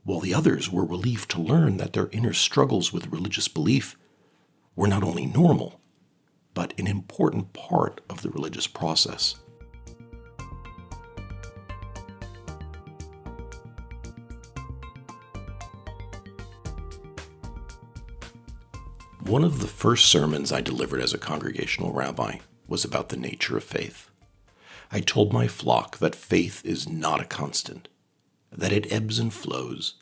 while the others were relieved to learn that their inner struggles with religious belief were not only normal, but an important part of the religious process. One of the first sermons I delivered as a congregational rabbi was about the nature of faith. I told my flock that faith is not a constant, that it ebbs and flows,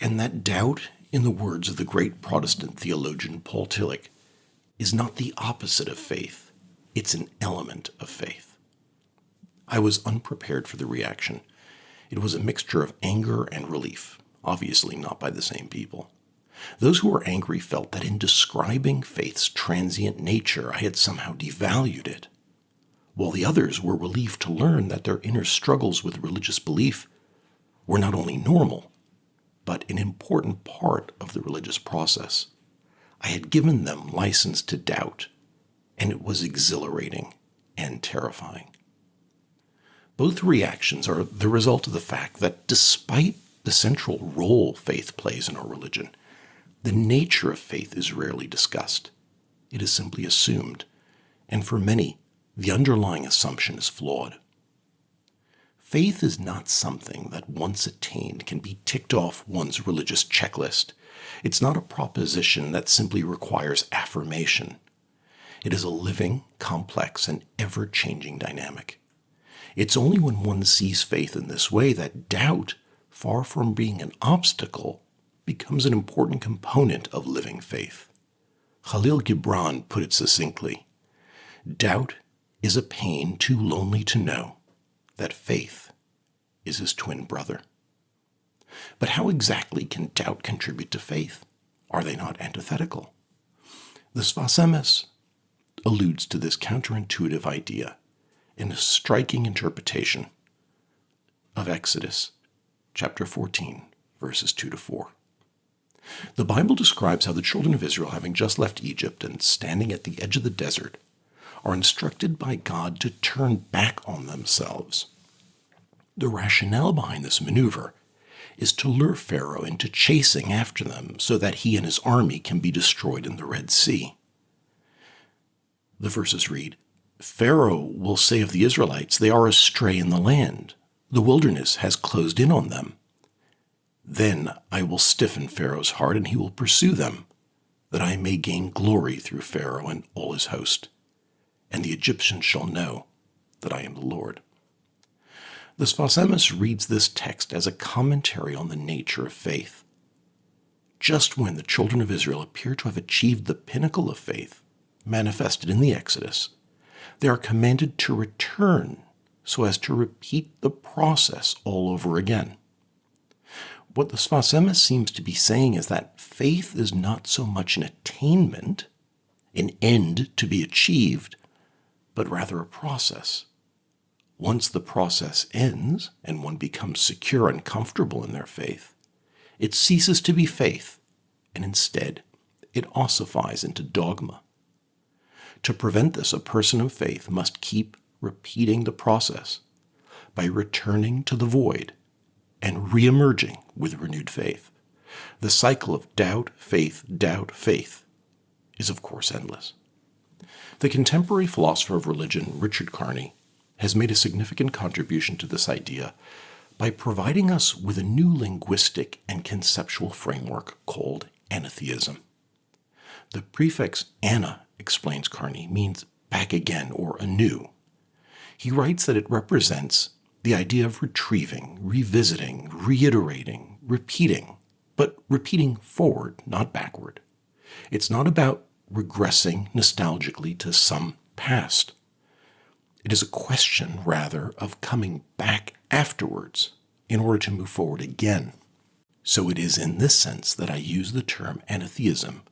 and that doubt, in the words of the great Protestant theologian Paul Tillich, is not the opposite of faith, it's an element of faith. I was unprepared for the reaction. It was a mixture of anger and relief, obviously not by the same people. Those who were angry felt that in describing faith's transient nature, I had somehow devalued it, while the others were relieved to learn that their inner struggles with religious belief were not only normal, but an important part of the religious process. I had given them license to doubt, and it was exhilarating and terrifying. Both reactions are the result of the fact that despite the central role faith plays in our religion, the nature of faith is rarely discussed. It is simply assumed, and for many, the underlying assumption is flawed. Faith is not something that once attained can be ticked off one's religious checklist. It's not a proposition that simply requires affirmation. It is a living, complex, and ever-changing dynamic. It's only when one sees faith in this way that doubt, far from being an obstacle, becomes an important component of living faith. Kahlil Gibran put it succinctly, "Doubt is a pain too lonely to know that faith is his twin brother." But how exactly can doubt contribute to faith? Are they not antithetical? The Sfas Emes alludes to this counterintuitive idea in a striking interpretation of Exodus chapter 14, verses 2-4. The Bible describes how the children of Israel, having just left Egypt and standing at the edge of the desert, are instructed by God to turn back on themselves. The rationale behind this maneuver is to lure Pharaoh into chasing after them so that he and his army can be destroyed in the Red Sea. The verses read, "Pharaoh will say of the Israelites, they are astray in the land. The wilderness has closed in on them. Then I will stiffen Pharaoh's heart, and he will pursue them, that I may gain glory through Pharaoh and all his host. And the Egyptians shall know that I am the Lord." The Sfas Emes reads this text as a commentary on the nature of faith. Just when the children of Israel appear to have achieved the pinnacle of faith, manifested in the Exodus, they are commanded to return so as to repeat the process all over again. What the Sfas Emes seems to be saying is that faith is not so much an attainment, an end to be achieved, but rather a process. Once the process ends and one becomes secure and comfortable in their faith, it ceases to be faith, and instead it ossifies into dogma. To prevent this, a person of faith must keep repeating the process by returning to the void and re-emerging with renewed faith. The cycle of doubt, faith, is of course endless. The contemporary philosopher of religion, Richard Carney, has made a significant contribution to this idea by providing us with a new linguistic and conceptual framework called Anatheism. The prefix ana, explains Carney, means back again or anew. He writes that it represents the idea of retrieving, revisiting, reiterating, repeating, but repeating forward, not backward. It's not about regressing nostalgically to some past. It is a question, rather, of coming back afterwards in order to move forward again. So it is in this sense that I use the term anatheism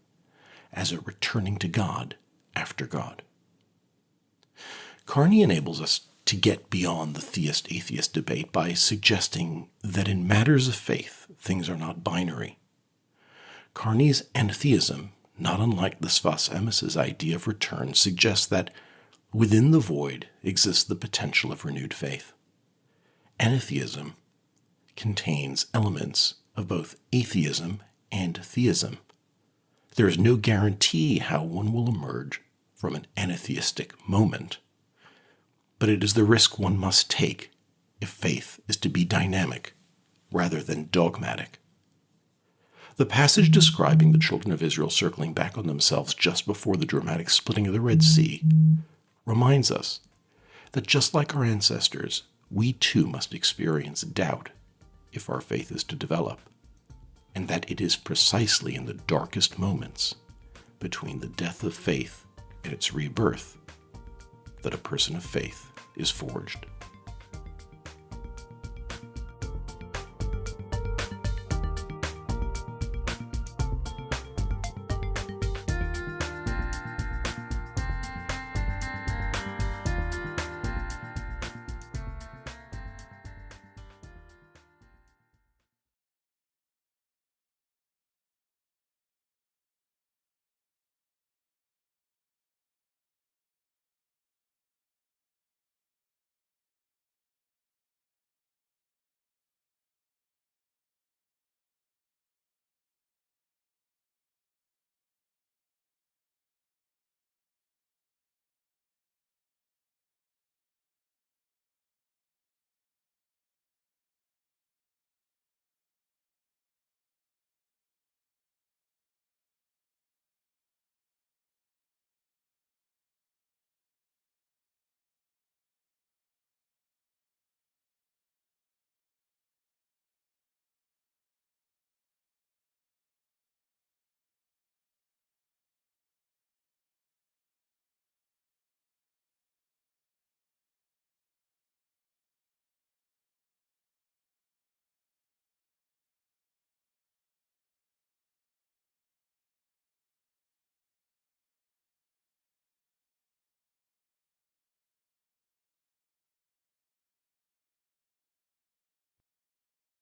as a returning to God after God. Carney enables us to get beyond the theist-atheist debate by suggesting that in matters of faith, things are not binary. Carney's anatheism, not unlike the Sfas Emes' idea of return, suggests that within the void exists the potential of renewed faith. Anatheism contains elements of both atheism and theism. There is no guarantee how one will emerge from an anatheistic moment, but it is the risk one must take if faith is to be dynamic rather than dogmatic. The passage describing the children of Israel circling back on themselves just before the dramatic splitting of the Red Sea reminds us that just like our ancestors, we too must experience doubt if our faith is to develop, and that it is precisely in the darkest moments between the death of faith and its rebirth that a person of faith is forged.